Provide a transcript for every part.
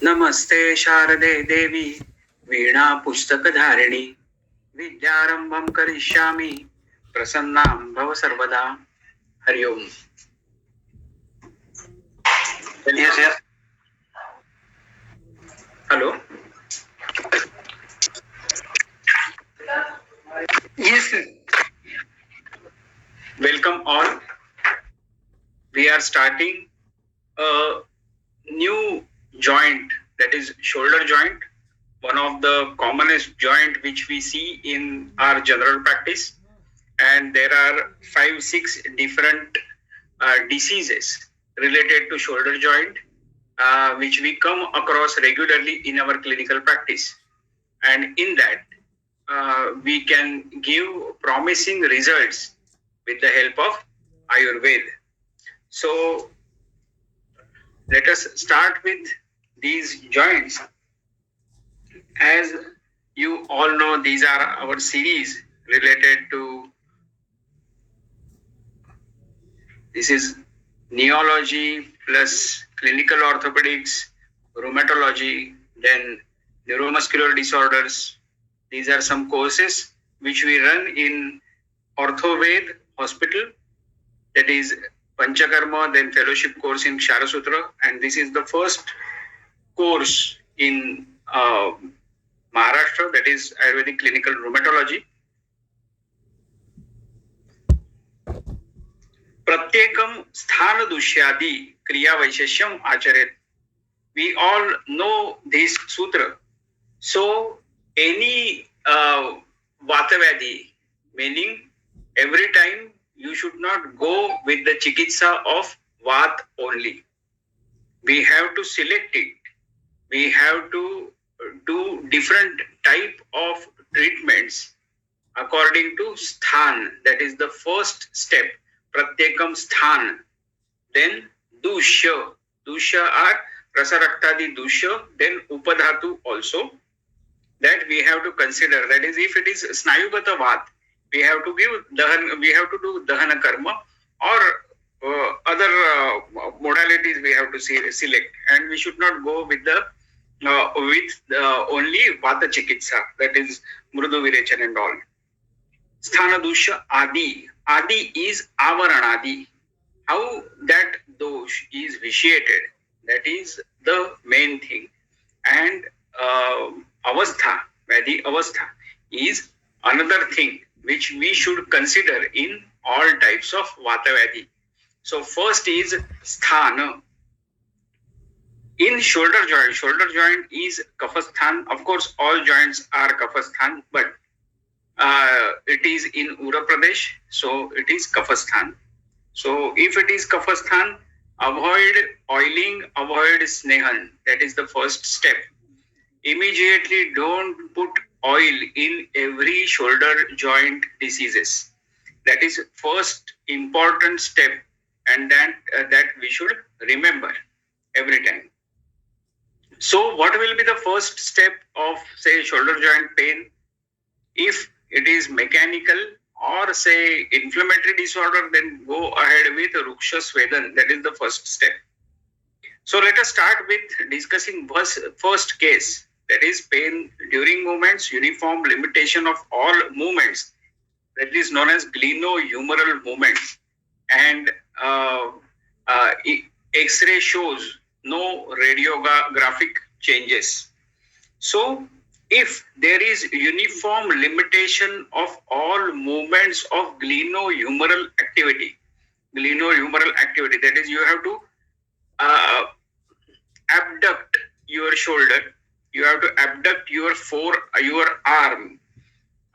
नमस्ते शारदे देवी वीणा पुस्तकधारिणी विद्यारंभं करिष्यामि प्रसन्नां भव सर्वदा. हरि ओम. Yes. Hello. Yes, sir. Welcome all. We are starting a new joint, that is shoulder joint, one of the commonest joint which we see in our general practice, and there are 5-6 different diseases related to shoulder joint which we come across regularly in our clinical practice, and in that we can give promising results with the help of Ayurveda. So let us start with these joints. As you all know, these are our series related to, this is neurology plus clinical orthopedics, rheumatology, then neuromuscular disorders. These are some courses which we run in Orthoved Hospital, that is Panchakarma, then fellowship course in Ksharasutra, and this is the first course in Maharashtra, that is Ayurvedic Clinical Rheumatology. Pratyekam sthana dushyadi kriya vaisheshyam acharet. We all know this sutra. So any Vatavyadhi, meaning every time you should not go with the chikitsa of Vat only. We have to select it. We have to do different type of treatments according to sthan. That is the first step. Pratyekam sthan. Then dushya. Dushya are rasaraktadi dushya. Then upadhatu also. That we have to consider. That is, if it is snayugata vat, we have to give dahan. We have to do dahana karma, or other modalities we have to select, and we should not go with the only vata chikitsa, that is mrudu virechan and all. Sthana dusha adi. Adi is avaranadi. How that dosh is vitiated, that is the main thing. And avastha, Vadi avastha, is another thing which we should consider in all types of Vata Vadi. So first is sthana. In shoulder joint is Kaphasthan. Of course, all joints are Kaphasthan, but it is in Uttar Pradesh, so it is Kaphasthan. So if it is Kaphasthan, avoid oiling, avoid snehan. That is the first step. Immediately don't put oil in every shoulder joint diseases. That is first important step, and that we should remember every time. So what will be the first step of, say, shoulder joint pain? If it is mechanical or say inflammatory disorder, then go ahead with Ruksha Swedan. That is the first step. So let us start with discussing first case, that is pain during movements, uniform limitation of all movements, that is known as glenohumeral movements, and X-ray shows no radiographic changes. So if there is uniform limitation of all movements of glenohumeral activity, that is, you have to abduct your shoulder, you have to abduct your arm,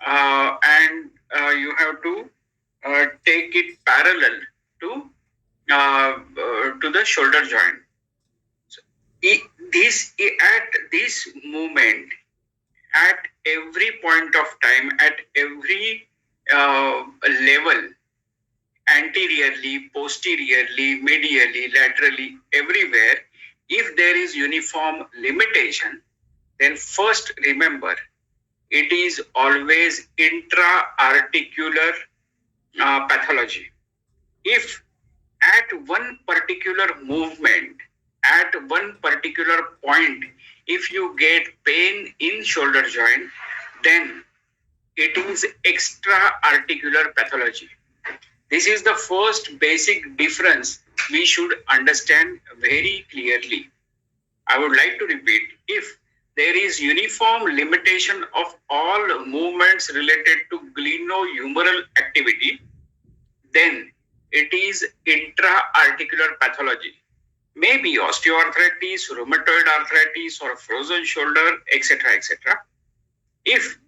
and you have to take it parallel to the shoulder joint. So, at this movement, at every point of time, at every level, anteriorly, posteriorly, medially, laterally, everywhere, if there is uniform limitation, then first remember, it is always intra-articular pathology. If at one particular movement, at one particular point, if you get pain in shoulder joint, then it is extra-articular pathology. This is the first basic difference we should understand very clearly. I would like to repeat, if there is uniform limitation of all movements related to glenohumeral activity, then it is intra-articular pathology. Maybe osteoarthritis, rheumatoid arthritis, or frozen shoulder, etc., etc. If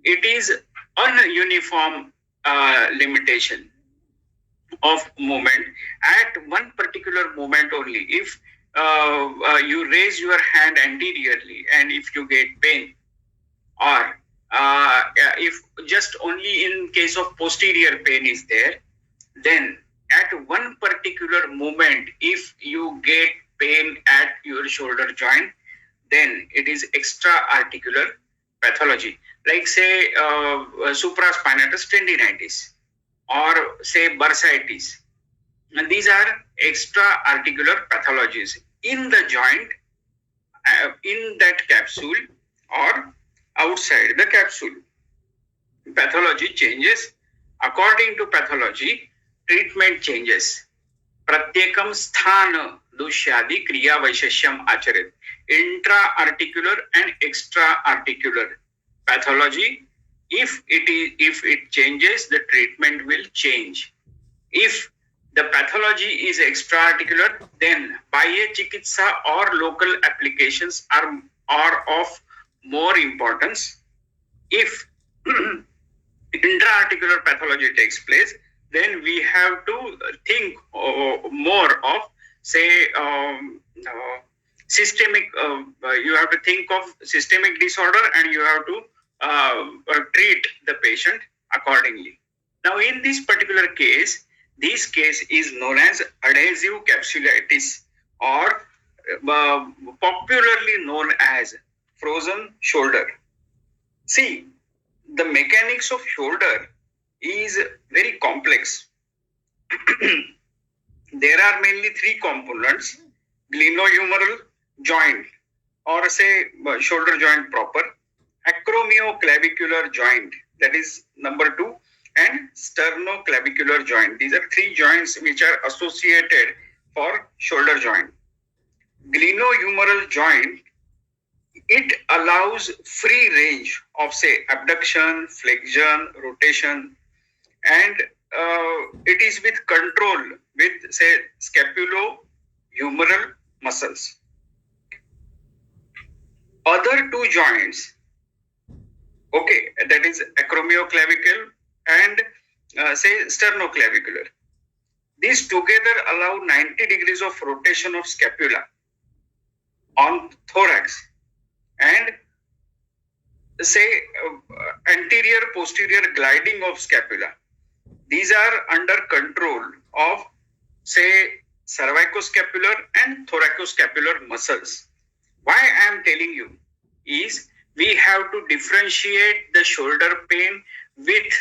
it is ununiform limitation of movement at one particular movement only, if you raise your hand anteriorly and if you get pain, or if just only in case of posterior pain is there, then at one particular moment, if you get pain at your shoulder joint, then it is extra-articular pathology. Like say supraspinatus tendinitis or say bursitis. And these are extra-articular pathologies in the joint, in that capsule or outside the capsule. Pathology changes. According to pathology, treatment changes. Pratyekam sthana dushyadi kriya vaisheshyam acharit. Intra-articular and extra-articular pathology. If it changes, the treatment will change. If the pathology is extra-articular, then Bahya Chikitsa or local applications are of more importance. If intra-articular pathology takes place, then we have to think more of, say, systemic. You have to think of systemic disorder, and you have to treat the patient accordingly. Now, in this particular case, this case is known as adhesive capsulitis, or popularly known as frozen shoulder. See, the mechanics of shoulder is very complex. There are mainly three components: glenohumeral joint, or say shoulder joint proper, acromioclavicular joint, that is number 2, and sternoclavicular joint. These are three joints which are associated for shoulder joint. Glenohumeral joint, it allows free range of say abduction, flexion, rotation, and it is with control with say scapulohumeral muscles. Other two joints, okay, that is acromioclavicle and say sternoclavicular. These together allow 90 degrees of rotation of scapula on thorax and say anterior posterior gliding of scapula. These are under control of say cervicoscapular and thoracoscapular muscles. Why I am telling you is we have to differentiate the shoulder pain with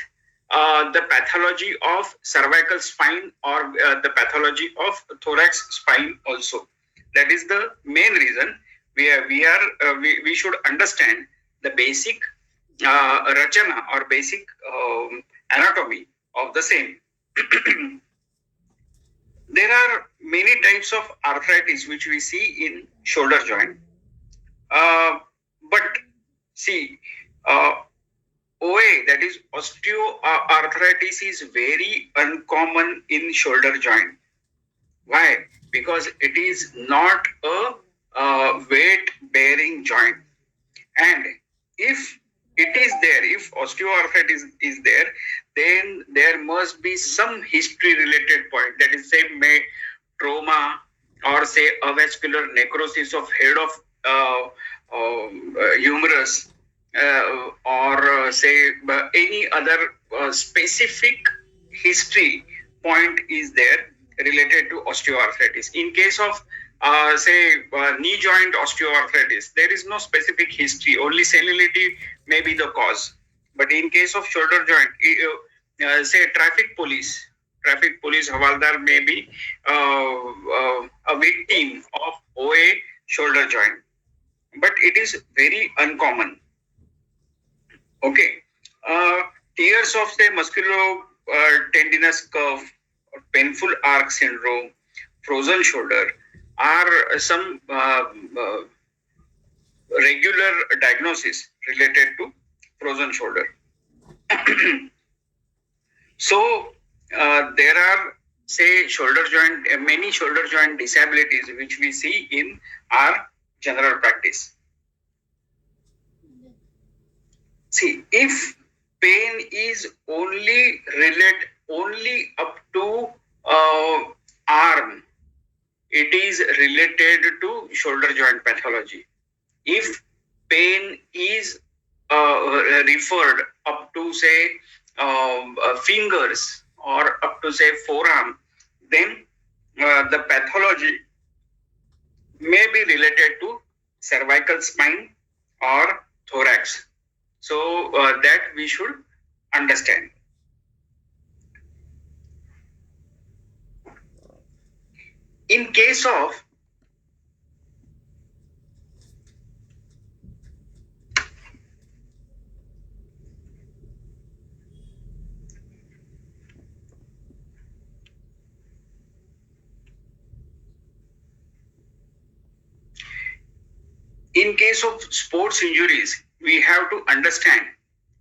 the pathology of cervical spine or the pathology of thorax spine also. That is the main reason we should understand the basic rachana or basic anatomy of the same. There are many types of arthritis which we see in shoulder joint. But see, OA, that is osteoarthritis, is very uncommon in shoulder joint. Why? Because it is not a weight-bearing joint. And if it is there, if osteoarthritis is there, then there must be some history-related point. That is, say, trauma or say avascular necrosis of head of humerus, or say any other specific history point is there related to osteoarthritis. In case of say knee joint osteoarthritis, there is no specific history, only senility may be the cause. But in case of shoulder joint, say traffic police Havaldar may be a victim of OA shoulder joint. but it is very uncommon. Okay. Tears of the musculo-tendinous curve, or painful arc syndrome, frozen shoulder are some regular diagnosis related to frozen shoulder. So there are, say, many shoulder joint disabilities which we see in our general practice. See, if pain is only up to arm, it is related to shoulder joint pathology. If pain is referred up to, say, fingers or up to, say, forearm, then the pathology may be related to cervical spine or thorax. So that we should understand. In case of sports injuries, we have to understand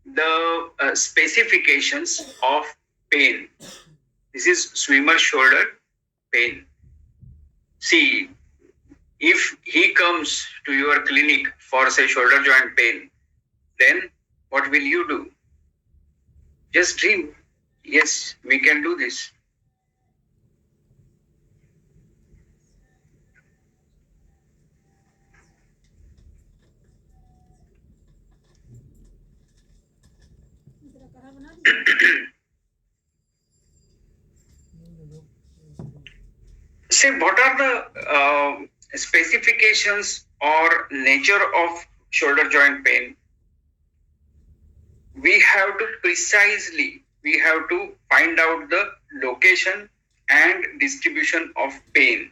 the specifications of pain. This is swimmer shoulder pain. See, if he comes to your clinic for, say, shoulder joint pain, then what will you do? Just dream. Yes, we can do this. Say, what are the specifications or nature of shoulder joint pain? We have to find out the location and distribution of pain.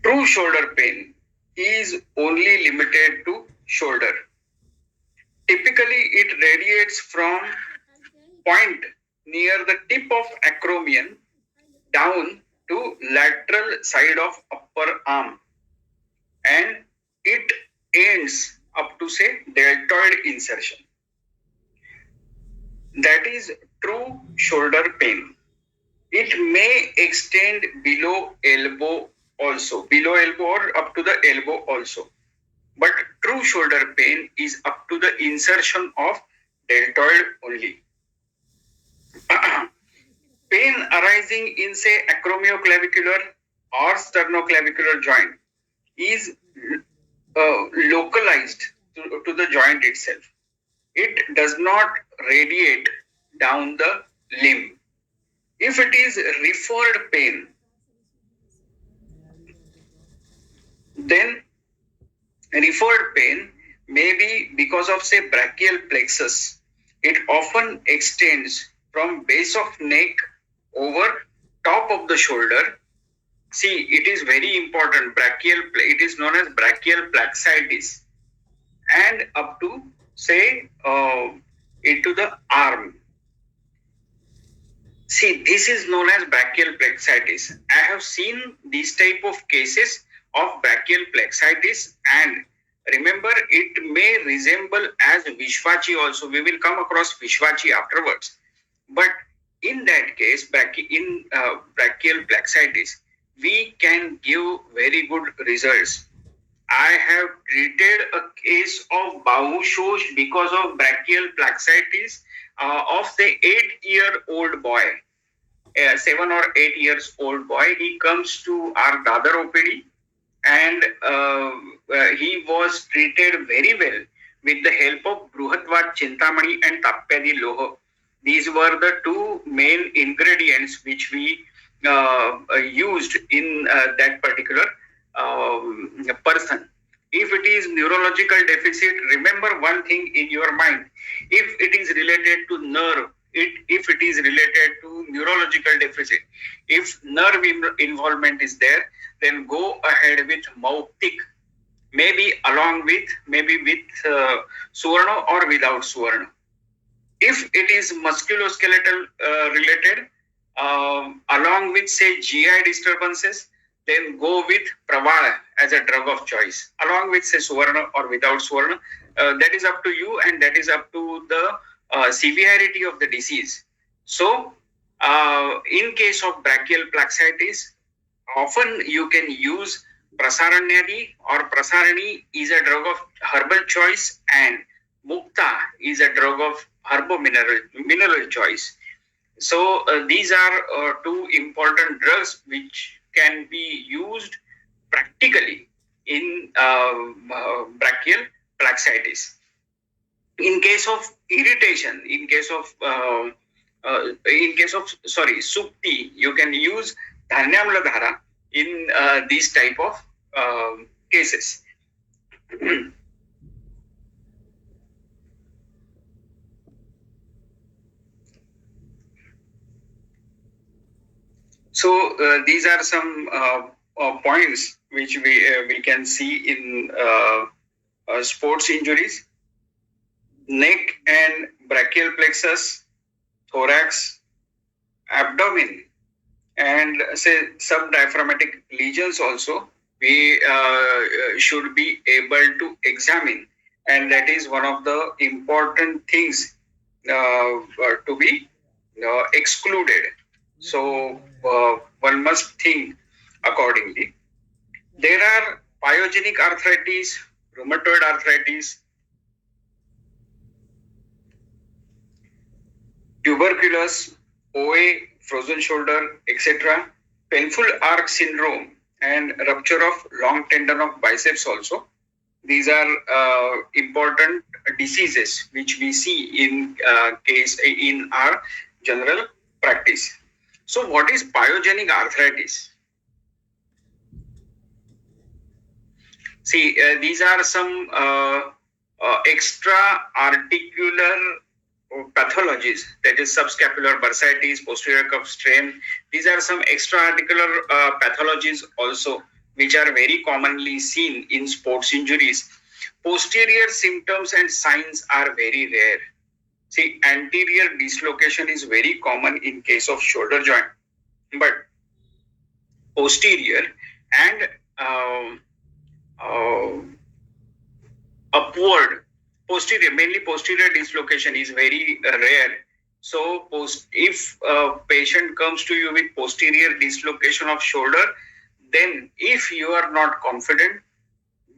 True shoulder pain is only limited to shoulder. Typically, it radiates from point near the tip of acromion down to lateral side of upper arm, and it ends up to, say, deltoid insertion. That is true shoulder pain. It may extend below elbow or up to the elbow also. But true shoulder pain is up to the insertion of deltoid only. Pain arising in, say, acromioclavicular or sternoclavicular joint is localized to the joint itself. It does not radiate down the limb. If it is referred pain, then referred pain may be because of, say, brachial plexus. It often extends from base of neck over top of the shoulder. See, it is very important. It is known as brachial plexitis, and up to, say, into the arm. See, this is known as brachial plexitis. I have seen these type of cases of brachial plexitis, and remember, it may resemble as Vishwachi also. We will come across Vishwachi afterwards. But in that case, in brachial plexitis, we can give very good results. I have treated a case of Bahushosh because of brachial plexitis of the 8-year-old boy, 7 or 8 years old boy. He comes to our Dadar OPD, and he was treated very well with the help of Bruhatvat Chintamani and Tapyadi Loha. These were the two main ingredients which we used in that particular person. If it is neurological deficit, remember one thing in your mind. If it is related to nerve, if it is related to neurological deficit, if nerve involvement is there, then go ahead with Mautic. maybe with Suvarna or without Suvarna. If it is musculoskeletal related, along with say GI disturbances, then go with Praval as a drug of choice, along with say Suvarna or without Suvarna. That is up to you, and that is up to the severity of the disease. So, in case of brachial plaxitis, often you can use Prasaranyadi, or Prasarani is a drug of herbal choice, and Mukta is a drug of mineral choice. So these are two important drugs which can be used practically in brachial plaxitis. In case of irritation, in case of Supti, you can use Dhanyamla Dhara in these type of cases. So these are some points which we can see in sports injuries. Neck and brachial plexus, thorax, abdomen, and say subdiaphragmatic lesions also we should be able to examine, and that is one of the important things to be excluded. So one must think accordingly. There are pyogenic arthritis, rheumatoid arthritis, tuberculosis, OA, frozen shoulder, etc., painful arc syndrome, and rupture of long tendon of biceps also. These are important diseases which we see in our general practice. So, what is pyogenic arthritis? See, these are some extra articular pathologies, that is subscapular bursitis, posterior cuff strain. These are some extra articular pathologies also which are very commonly seen in sports injuries. Posterior symptoms and signs are very rare. See, anterior dislocation is very common in case of shoulder joint, but posterior and upward, mainly posterior dislocation is very rare. So, if a patient comes to you with posterior dislocation of shoulder, then if you are not confident,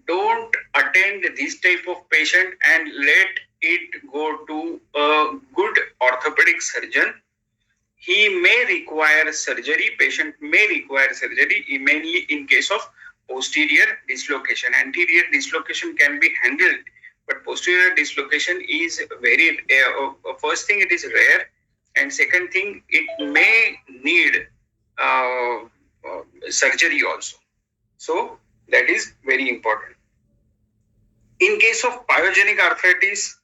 don't attend this type of patient and let it go to a good orthopedic surgeon. He may require surgery, patient may require surgery, mainly in case of posterior dislocation. Anterior dislocation can be handled, but posterior dislocation is very first thing, it is rare, and second thing, it may need surgery also. So that is very important. In case of pyogenic arthritis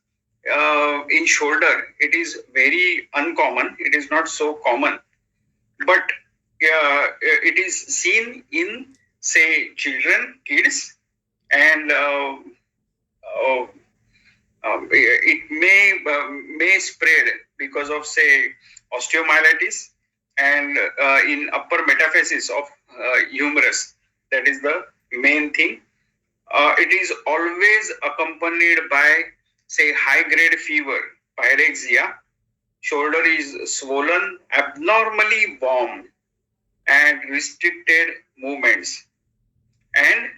in shoulder, it is very uncommon. It is not so common, but it is seen in say children, kids, and it may spread because of say osteomyelitis and in upper metaphysis of humerus. That is the main thing. It is always accompanied by say high grade fever, pyrexia. Shoulder is swollen, abnormally warm, and restricted movements. And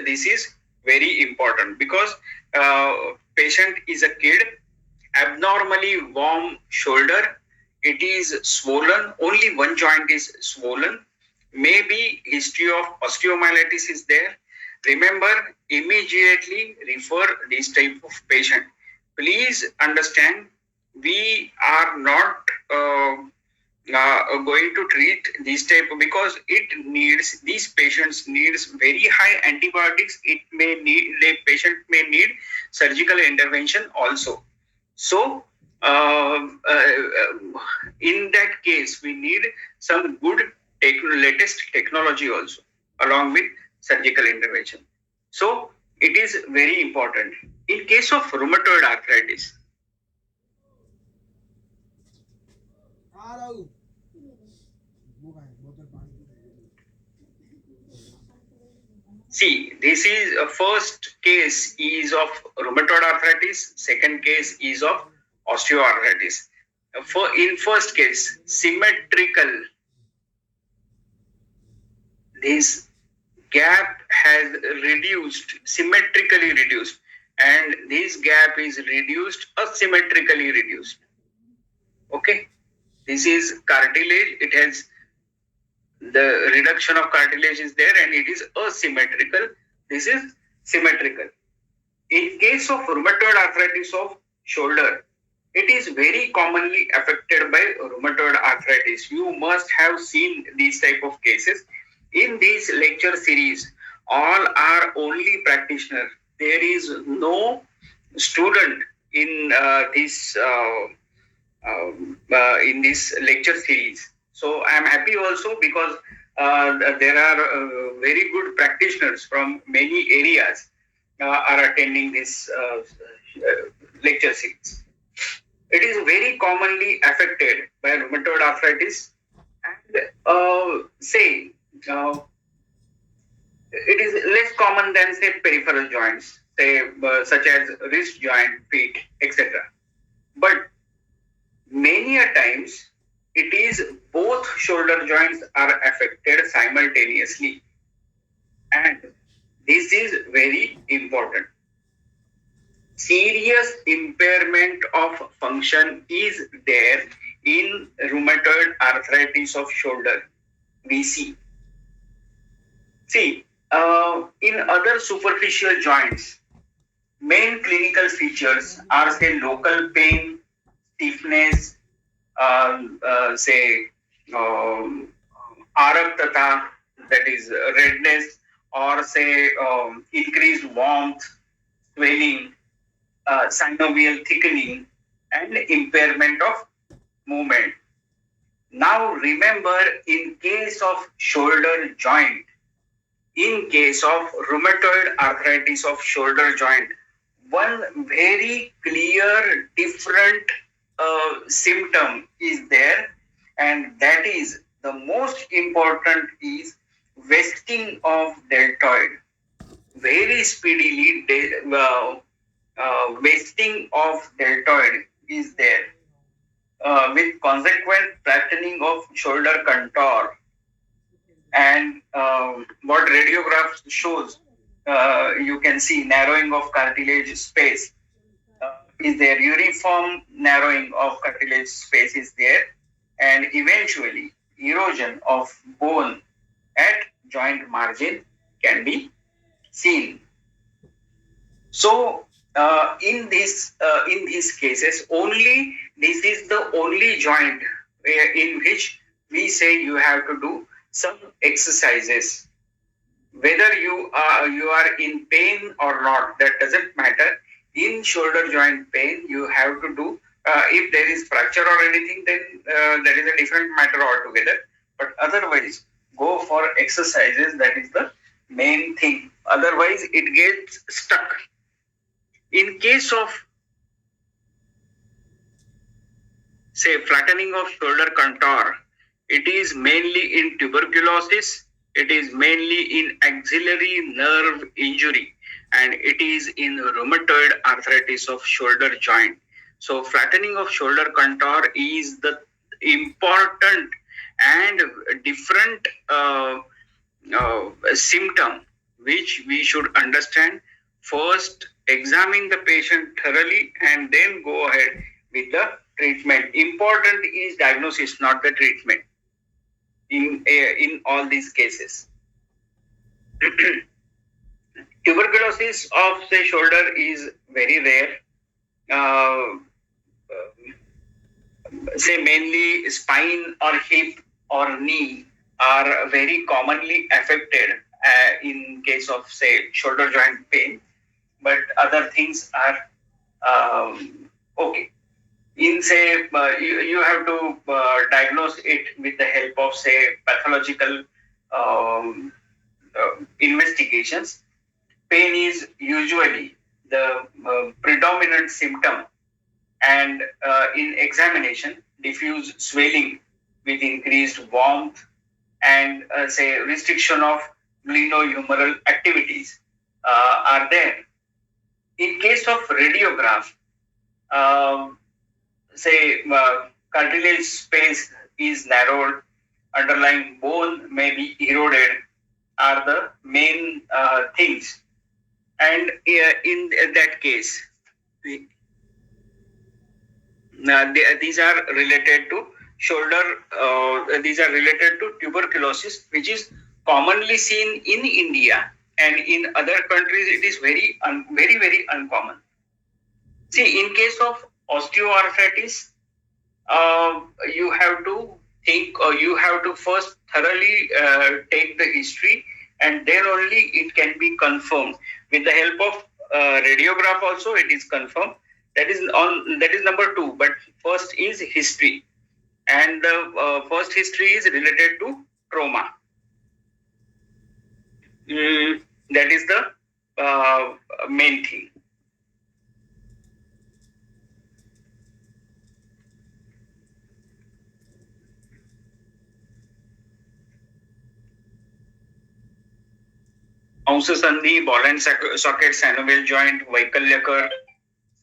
this is very important because patient is a kid, abnormally warm shoulder, it is swollen, only one joint is swollen, maybe history of osteomyelitis is there. Remember, immediately refer this type of patient. Please understand, we are not going to treat this type because these patients needs very high antibiotics. The patient may need surgical intervention also. So in that case, we need some good latest technology also along with surgical intervention. So it is very important. In case of rheumatoid arthritis, see, this is a first case is of rheumatoid arthritis, second case is of osteoarthritis. In first case, symmetrical, this gap has reduced, symmetrically reduced, and this gap is reduced, asymmetrically reduced. Okay, this is cartilage, it has the reduction of cartilage is there and it is asymmetrical. This is symmetrical. In case of rheumatoid arthritis of shoulder, it is very commonly affected by rheumatoid arthritis. You must have seen these type of cases. In this lecture series, all are only practitioners. There is no student in this lecture series. So I am happy also because there are very good practitioners from many areas are attending this lecture series. It is very commonly affected by rheumatoid arthritis, and it is less common than say peripheral joints, say such as wrist joint, feet, etc. But many a times it is both shoulder joints are affected simultaneously, and this is very important. Serious impairment of function is there in rheumatoid arthritis of shoulder. We see. In other superficial joints, main clinical features are say local pain, stiffness, araktata, that is redness, or say increased warmth, swelling, synovial thickening, and impairment of movement. Now remember, in case of shoulder joint, in case of rheumatoid arthritis of shoulder joint, one very clear different symptom is there, and that is the most important is wasting of deltoid. Very speedily, wasting of deltoid is there, with consequent flattening of shoulder contour. And what radiograph shows, you can see narrowing of cartilage space is there, uniform narrowing of cartilage space is there, and eventually erosion of bone at joint margin can be seen. So in these cases, only this is the only joint in which we say you have to do some exercises. Whether you are in pain or not, that doesn't matter. In shoulder joint pain, you have to do. If there is fracture or anything, then that is a different matter altogether. But otherwise, go for exercises. That is the main thing. Otherwise, it gets stuck. In case of say flattening of shoulder contour, it is mainly in tuberculosis, it is mainly in axillary nerve injury, and it is in rheumatoid arthritis of shoulder joint. So flattening of shoulder contour is the important and different symptom which we should understand. First, examine the patient thoroughly and then go ahead with the treatment. Important is diagnosis, not the treatment in all these cases. Tuberculosis of the shoulder is very rare. Say mainly spine or hip or knee are very commonly affected in case of say shoulder joint pain, but other things are okay. In say you have to diagnose it with the help of say pathological investigations. pain is usually the predominant symptom, and in examination, diffuse swelling with increased warmth and say restriction of glenohumeral activities are there. In case of radiograph, um, say cartilage space is narrowed, underlying bone may be eroded, are the main things. And in that case, these are related to shoulder. These are related to tuberculosis, which is commonly seen in India, and in other countries it is very uncommon. See, in case of osteoarthritis, you have to think, or you have to first thoroughly take the history, and then only it can be confirmed. With the help of radiograph also it is confirmed. That is number two. But first is history, and the first history is related to trauma. That is the main thing. अंश संधि, ball and socket, synovial joint, Vaikalyakar,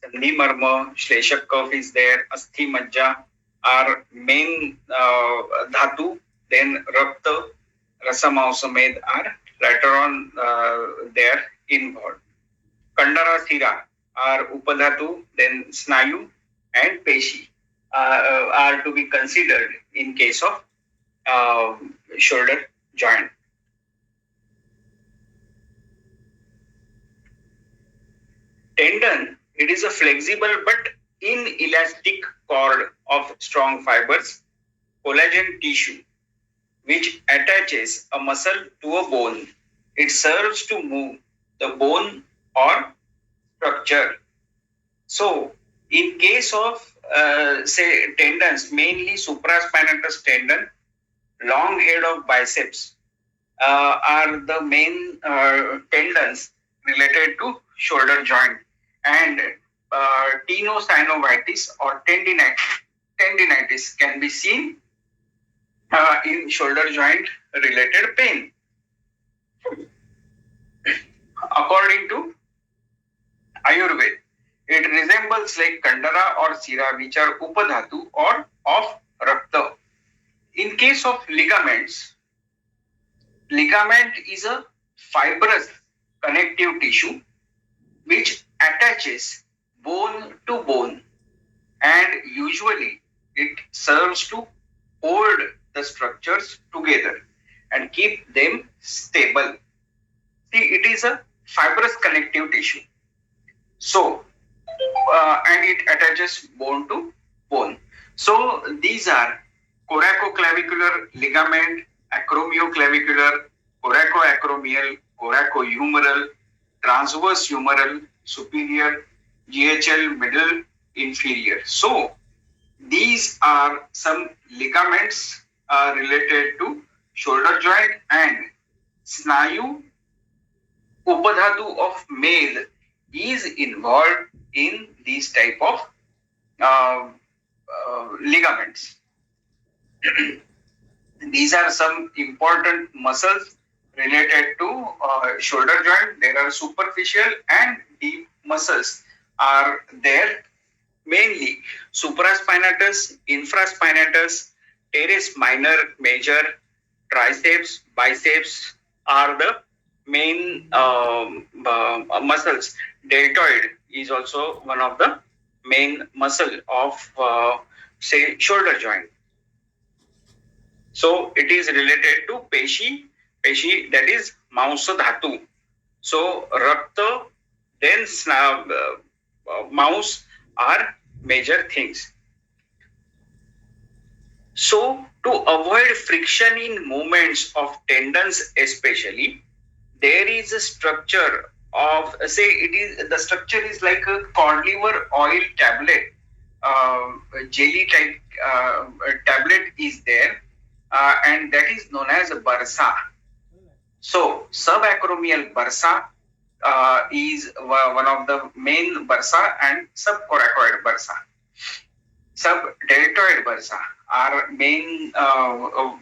Sandhi marma, Shleshak curve is there, Asthi Majja are main dhatu, then Rakta, Rasa Mausamed are later on there involved. Kandara Sira are Upadhatu, then Snayu and Peshi are to be considered in case of shoulder joint. Tendon, it is a flexible but inelastic cord of strong fibers, collagen tissue, which attaches a muscle to a bone. It serves to move the bone or structure. So, in case of say tendons, mainly supraspinatus tendon, long head of biceps are the main tendons related to shoulder joint, and tenosynovitis or tendinitis can be seen in shoulder joint related pain. According to Ayurveda, it resembles like Kandara or Sira, which are Upadhatu or of Rakta. In case of ligaments, ligament is a fibrous connective tissue which attaches bone to bone, and usually it serves to hold the structures together and keep them stable. See, it is a fibrous connective tissue. So, and it attaches bone to bone. So, these are coracoclavicular ligament, acromioclavicular, coracoacromial, coracohumeral, transverse humeral, superior, GHL, middle, inferior. So, these are some ligaments related to shoulder joint, and Snayu Upadhatu of male is involved in these type of ligaments. These are some important muscles related to shoulder joint. There are superficial and deep muscles are there. Mainly supraspinatus, infraspinatus, teres minor, major, triceps, biceps are the main muscles. Deltoid is also one of the main muscle of say shoulder joint. So it is related to Peshi, that is Mausa Dhatu. So Rakta, then mouse are major things. So to avoid friction in movements of tendons especially, there is a structure of, say it is, the structure is like a cod liver oil tablet, jelly type tablet is there, and that is known as bursa. So subacromial bursa, is one of the main bursa and subcoracoid bursa. Subdeltoid bursa are main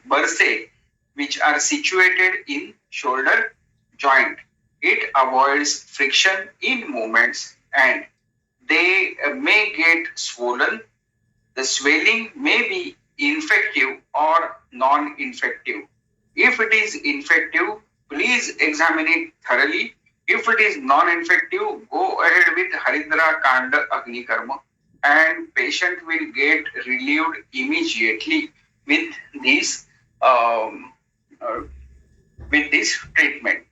bursae which are situated in shoulder joint. It avoids friction in movements and they may get swollen. The swelling may be infective or non-infective. If it is infective, please examine it thoroughly. If it is non-infective, go ahead with Haridra Kanda Agni Karma and patient will get relieved immediately with this um, uh, with this treatment.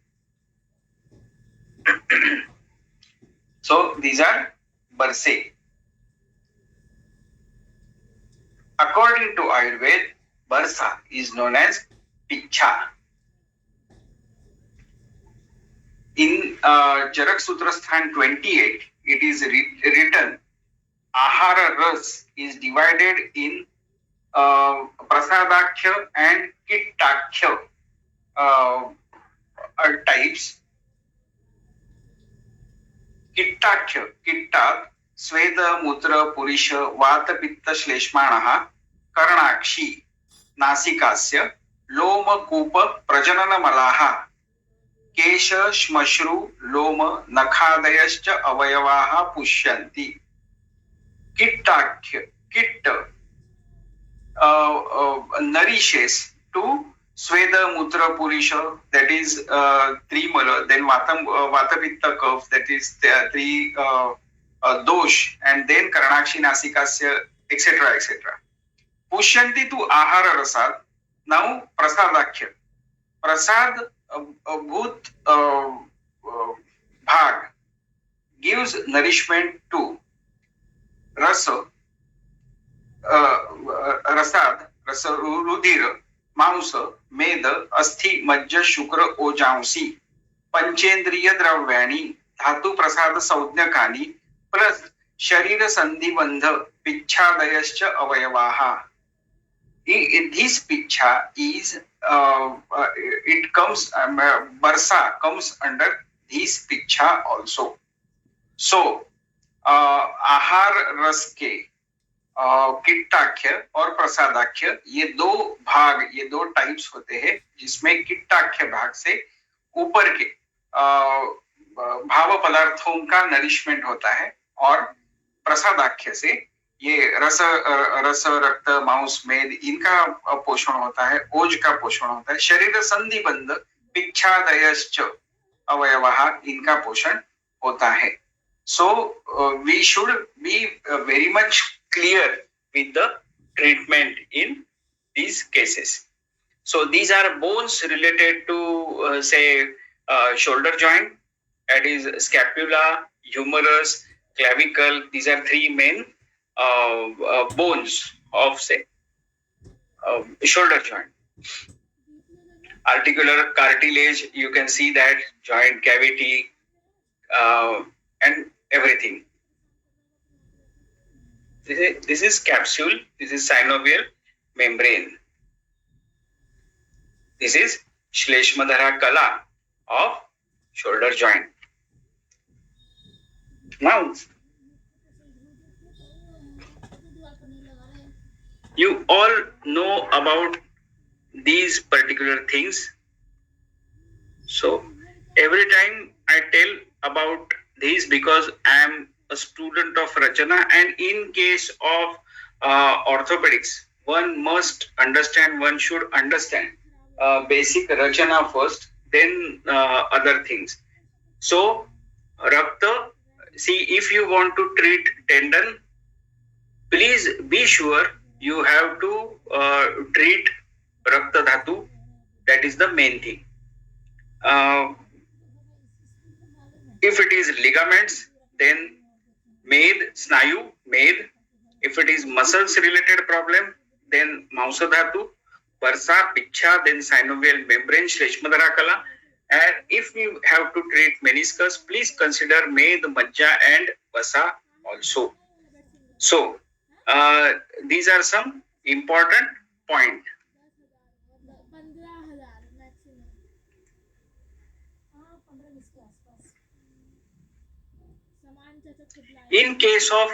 So these are bursae. According to Ayurveda, bursa is known as picha. In Charak Sutrasthan 28, it is written Ahara Ras is divided in Prasadakya and Kittakya types. Kittakya, Kittak, Sweda Mutra Purisha Vata Pitta Shleshmanaha Karnakshi Nasikasya Loma Kupa Prajanana Malaha केश श्मश्रु लोम नखादयश्च अवयवाः पुष्यन्ति. Kittakhya, Kitt nourishes to Sweda Mutra Purisha, that is three mala, then Vata Pitta Kapha, that is three dosh, and then Karnakshi Nasikasya, etc. etc. Pushyanti to Ahara Rasad. Now Prasadakya. Prasad Bhut Bhag gives nourishment to Rasa, Rasad, Rasa Rudira, Mausa, Meda, Asthi, Majja, Shukra, Ojansi, Panchendriya Dravyani, Dhatu Prasad Saudnyakani, plus Sharira Sandhibandha, Pichhadayascha Avayavaha. This picha is it comes bursa comes under this picha also. So आहार रस के किट्टाख्य और प्रसादाख्य ये दो भाग, ये दो types होते हैं जिसमें किट्टाख्य भाग से ऊपर के भाव पदार्थों का नरिशमेंट होता है और प्रसादाख्य से ये रस रक्त मांस मेद इनका पोषण होता है, ओज का पोषण होता है, शरीर संधिबंध पिच्छादयश्च अवयवाः इनका पोषण होता है. So we should be very much clear with the treatment in these cases. So these are bones related to say shoulder joint, that is scapula, humerus, clavicle. These are three main bones of say shoulder joint. Articular cartilage, you can see that joint cavity and everything. This is capsule, this is synovial membrane. This is Shleshmadhara Kala of shoulder joint. Now, you all know about these particular things. So, every time I tell about this because I am a student of Rachana, and in case of orthopedics, one must understand, one should understand basic Rachana first, then other things. So, Rakta, see, if you want to treat tendon, please be sure you have to treat Rakta Dhatu. That is the main thing. If it is ligaments, then Med, Snayu, Med. If it is muscles related problem, then Mausa Dhatu, Varsa, Picha, then synovial membrane, Shleshmadhara Kala. And if we have to treat meniscus, please consider Med, Majja and Vasa also. So, these are some important points. In case of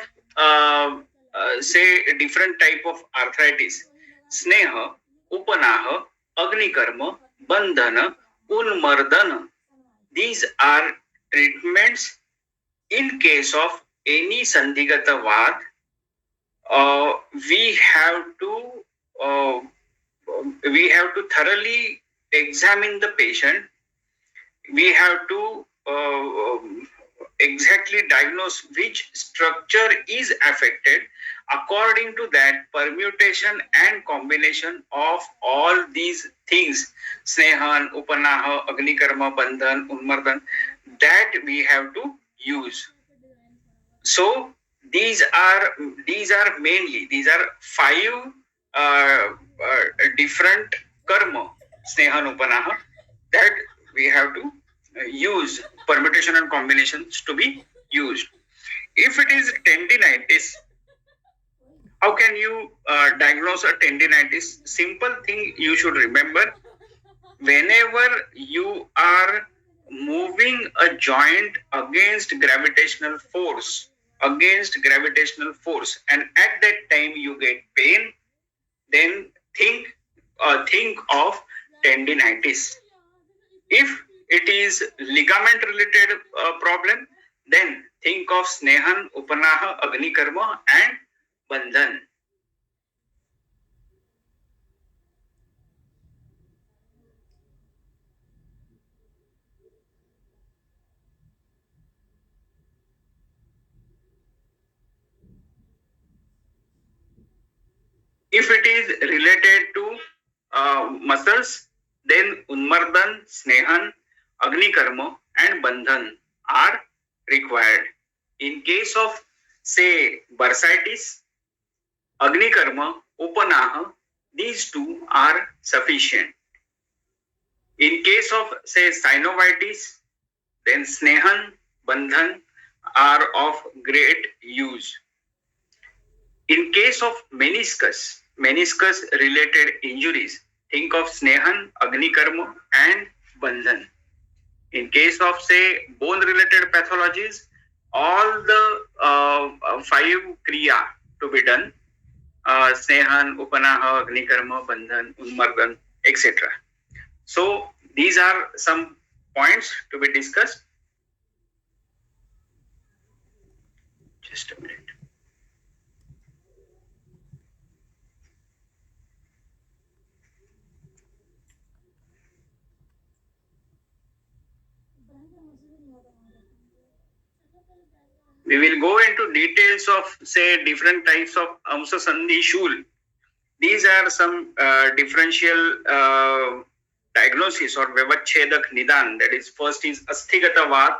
say different type of arthritis, स्नेह, उपनाह, agnikarma, bandhana, unmardana, these are treatments in case of any sandhigata vad. We have to thoroughly examine the patient. We have to exactly diagnose which structure is affected. According to that, permutation and combination of all these things, snehan, upanaha, agnikarma, bandhan, unmardan, that we have to use. So these are mainly, these are 5 different karma, snehan, upanaha, that we have to use permutation and combinations to be used. If it is tendinitis, how can you diagnose a tendinitis? Simple thing you should remember: whenever you are moving a joint against gravitational force, and at that time you get pain, then think of tendinitis. If it is ligament related problem, then think of snehan, upanaha, agnikarma and bandhan. If it is related to muscles, then unmardan, snehan, agnikarma and bandhan are required. In case of say bursitis, agnikarma, upanaha, these 2 are sufficient. In case of say synovitis, then snehan, bandhan are of great use. In case of meniscus related injuries, think of snehan, agnikarma and bandhan. In case of say bone related pathologies, all the 5 kriya to be done, snehan, upanaha, agnikarma, bandhan, unmardan, etc. So these are some points to be discussed. Just a minute. We will go into details of say different types of amsa sandhi shul. These are some differential diagnosis or vyavachhedak nidan. That is, first is asthigata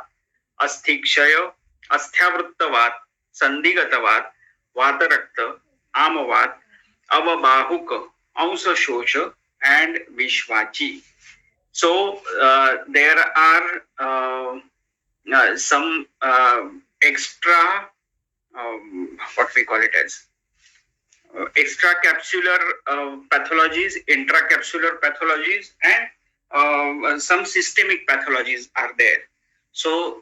asthikshaya, asthyavrutta sandhigata vatarakta, amavad, avabahuk, amsa shosha and vishvachi. So there are some extra what we call it as extracapsular pathologies, intracapsular pathologies and some systemic pathologies are there. So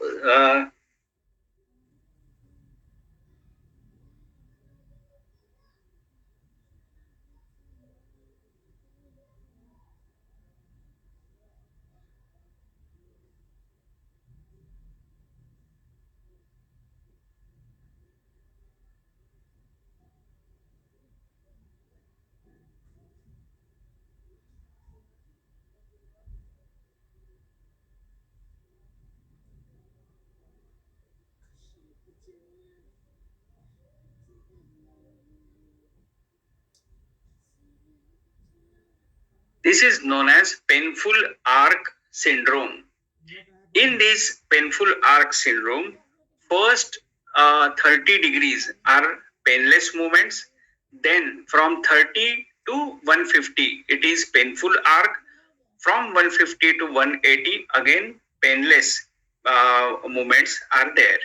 this is known as painful arc syndrome. In this painful arc syndrome, first 30 degrees are painless movements. Then from 30 to 150, it is painful arc. From 150 to 180, again painless movements are there.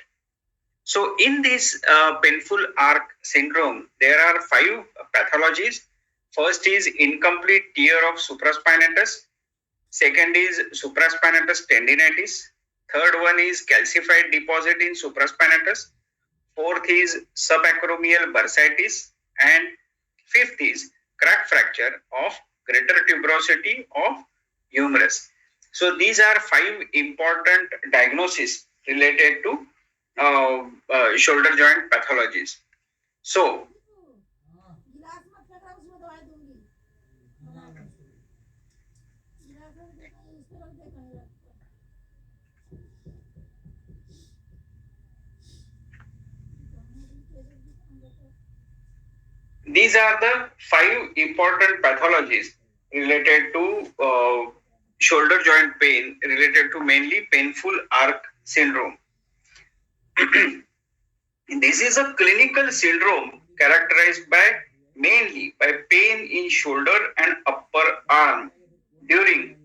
So in this painful arc syndrome, there are 5 pathologies. First is incomplete tear of supraspinatus. Second is supraspinatus tendinitis. Third one is calcified deposit in supraspinatus. Fourth is subacromial bursitis. And fifth is crack fracture of greater tuberosity of humerus. So these are 5 important diagnoses related to shoulder joint pathologies. So these are the 5 important pathologies related to shoulder joint pain, related to mainly painful arc syndrome. This is a clinical syndrome characterized mainly by pain in shoulder and upper arm during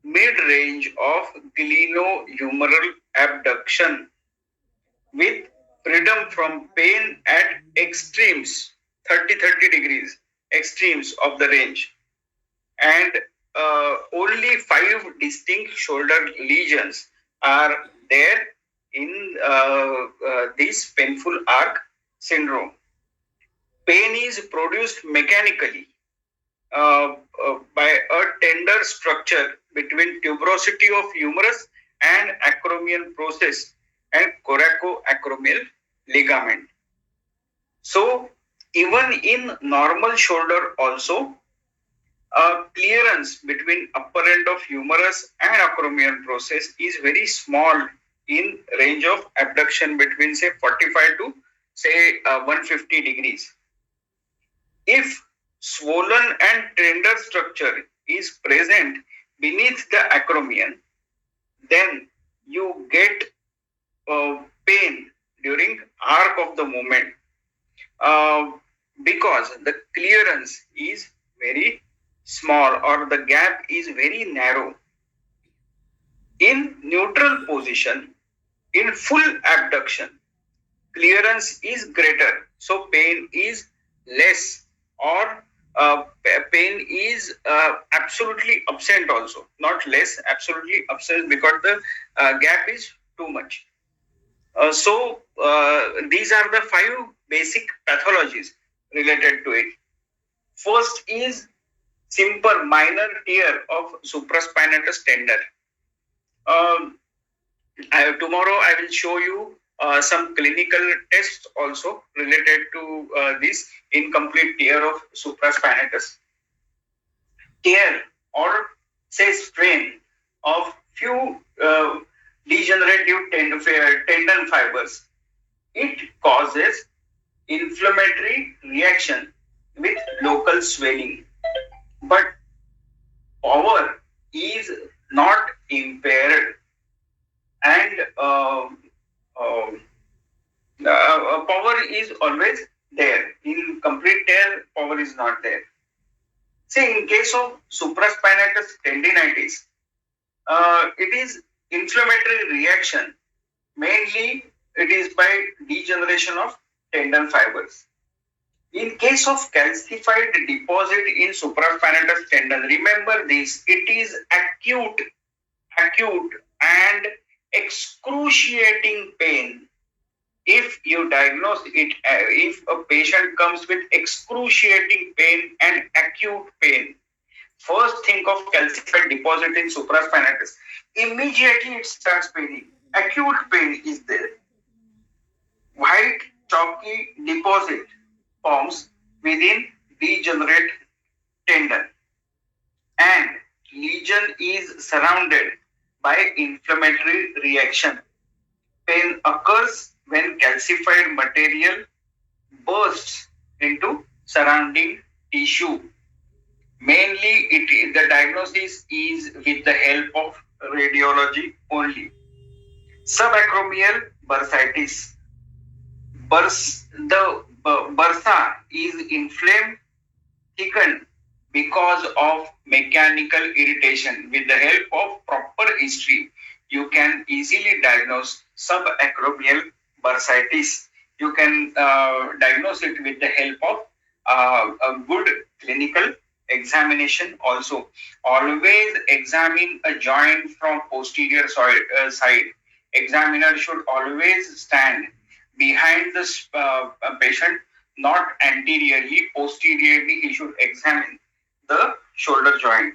mid-range of glenohumeral abduction, with freedom from pain at extremes, 30 degrees extremes of the range, and only 5 distinct shoulder lesions are there in this painful arc syndrome. Pain is produced mechanically by a tender structure between tuberosity of humerus and acromial process and coracoacromial ligament. So even in normal shoulder also, clearance between upper end of humerus and acromial process is very small in range of abduction between say 45 to say 150 degrees. If swollen and tender structure is present beneath the acromion, then you get pain during arc of the movement because the clearance is very small or the gap is very narrow. In neutral position, in full abduction, clearance is greater, so pain is less, or pain is absolutely absent also, not less, absolutely absent, because the gap is too much. So these are the 5 basic pathologies related to it. First is simple minor tear of supraspinatus tendon. Tomorrow I will show you some clinical tests also related to this incomplete tear of supraspinatus. Tear or say strain of few degenerative tendon fibers. It causes inflammatory reaction with local swelling, but power is not impaired, and power is always there. In complete tear, power is not there. See, in case of supraspinatus tendinitis, it is inflammatory reaction. Mainly, it is by degeneration of tendon fibers. In case of calcified deposit in supraspinatus tendon, remember this, it is acute and excruciating pain. If you diagnose it, if a patient comes with excruciating pain and acute pain, first think of calcified deposit in supraspinatus. Immediately it starts paining. Acute pain is there. White chalky deposit forms within degenerate tendon, and lesion is surrounded by inflammatory reaction. Pain occurs when calcified material bursts into surrounding tissue. Mainly, the diagnosis is with the help of radiology only. Subacromial bursitis. The bursa is inflamed, thickened because of mechanical irritation. With the help of proper history, you can easily diagnose subacromial bursitis. You can diagnose it with the help of a good clinical examination also. Always examine a joint from posterior side. examiner should always stand behind the patient, not anteriorly. Posteriorly, he should examine the shoulder joint.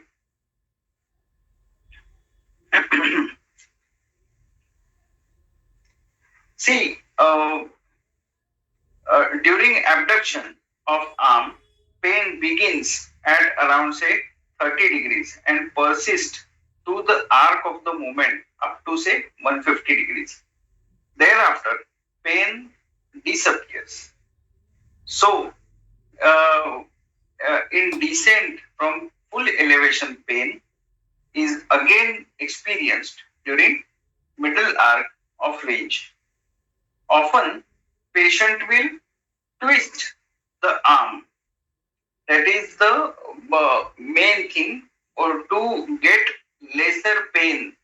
See, during abduction of arm, pain begins at around say 30 degrees and persists to the arc of the movement up to say 150 degrees. Thereafter, pain disappears. So, in descent from full elevation, pain is again experienced during middle arc of range. Often, patient will twist the arm. That is the main thing, or to get lesser pain,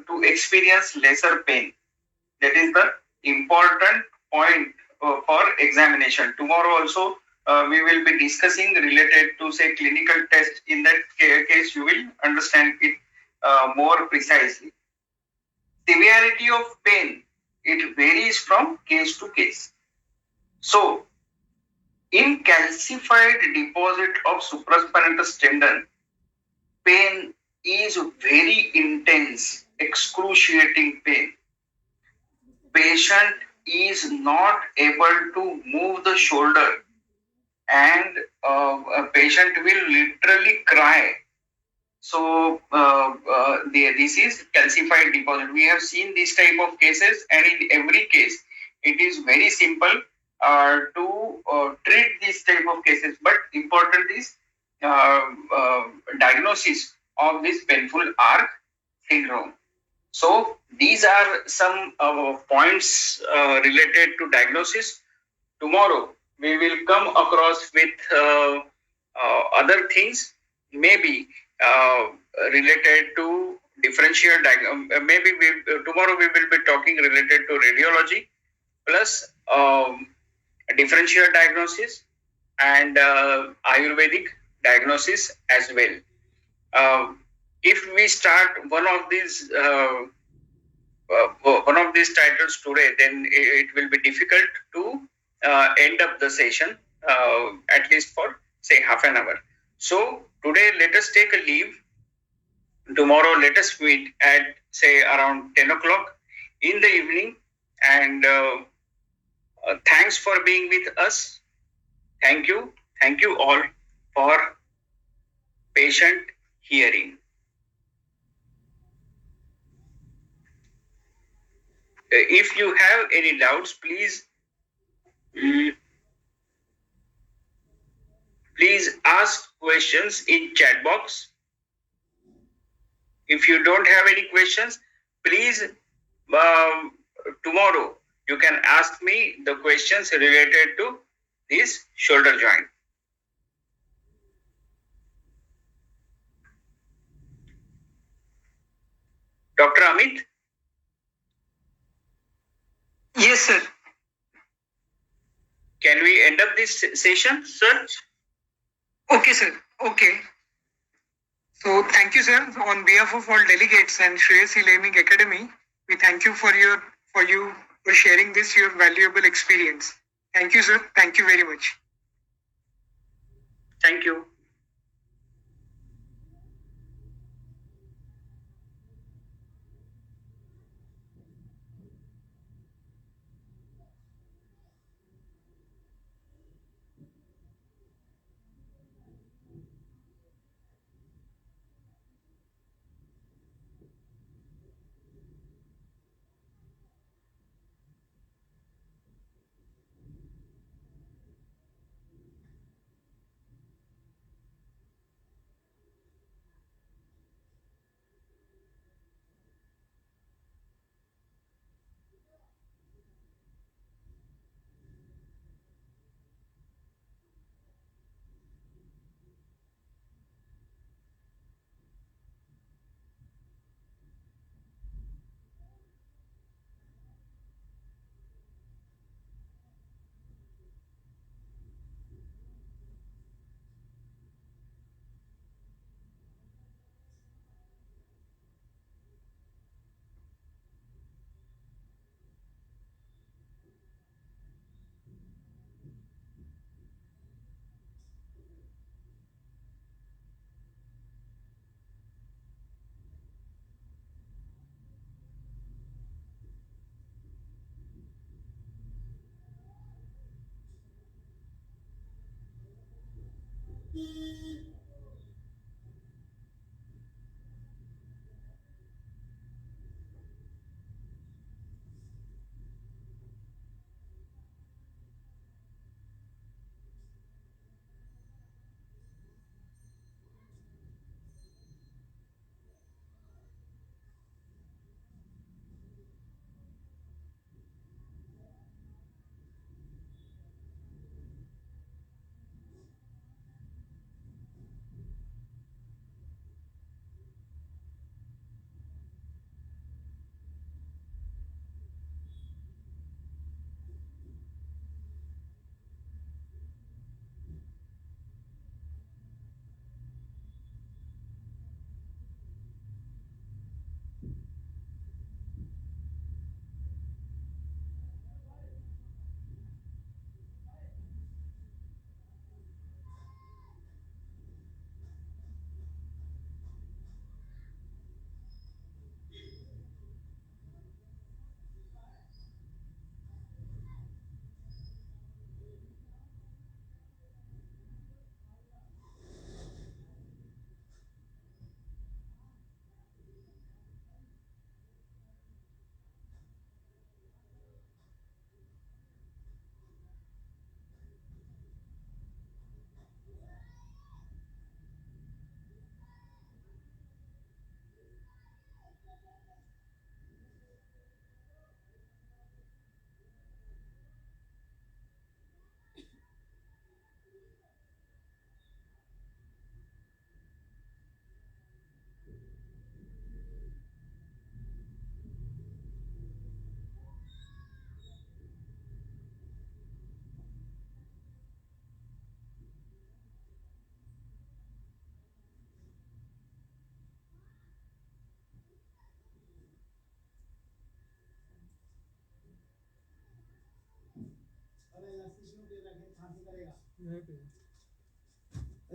to experience lesser pain. That is the important point for examination. Tomorrow also we will be discussing related to say clinical test. In that case, you will understand it more precisely. Severity of pain, it varies from case to case. So, in calcified deposit of supraspinatus tendon, pain is very intense, excruciating pain. Patient is not able to move the shoulder, and a patient will literally cry. So this is calcified deposit. We have seen this type of cases, and in every case, it is very simple to treat this type of cases. But important is diagnosis of this painful arc syndrome. So these are some points related to diagnosis. Tomorrow we will come across with other things, maybe related to differential diagnosis. Maybe tomorrow we will be talking related to radiology plus differential diagnosis and Ayurvedic diagnosis as well. If we start one of these titles today, then it will be difficult to end up the session, at least for say half an hour. So today let us take a leave. Tomorrow let us meet at say around 10 o'clock in the evening, and thanks for being with us. Thank you all for patient hearing. If you have any doubts, please ask questions in chat box. If you don't have any questions, please tomorrow you can ask me the questions related to this shoulder joint. Dr. Amit? Yes, sir. Can we end up this session, sir? Okay, sir. Okay. So thank you, sir. On behalf of all delegates and Shreyas E-Learning Academy, we thank you for sharing this your valuable experience. Thank you, sir. Thank you very much. Thank you.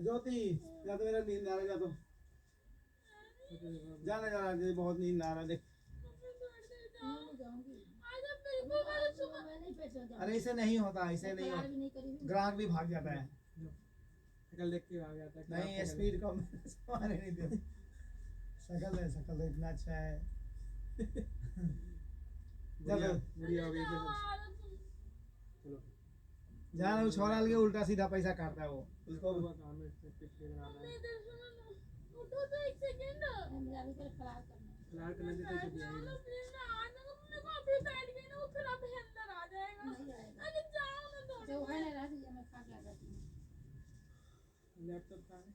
ज्योति या तो मेरा नींद आ रहा है, जा तो जाना जाना दे, बहुत नींद आ रहा है देख। अरे इसे नहीं होता, इसे नहीं होता, ग्राहक भी भाग जाता है। शक्ल देख के आ गया था। नहीं स्पीड कम सारे नहीं दे। शकल तो इतना अच्छा है। चलो बुढ़िया हो गई थी। चलो जाना, वो छोरा के उल्टा सीधा पैसा काटता है वो उसको। सुबह काम है, इससे पिक्चर बनाना है। फिलहाल करना देता है तो दिया लैपटॉप का है।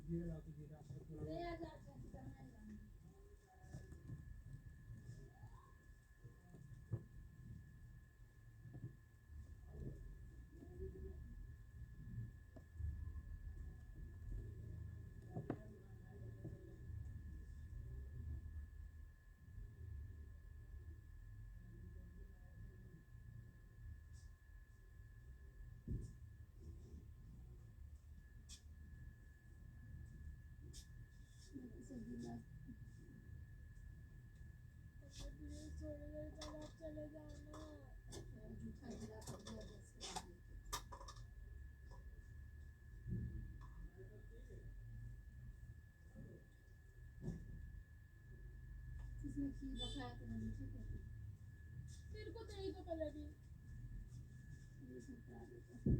जीरा लाओ तो जीरा थोड़ा इसमें खीर रखा है तो मैं मीठी करती हूँ। मेरे को तो यही तो कलर ही इसमें करा देता हूँ।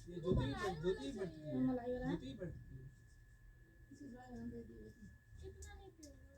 ये ज्योति बढ़ती है। मलाई वाला है? ज्योति बढ़ती है। इसी द्वारा हम दे दिए थे। इतना नहीं पीऊंगा।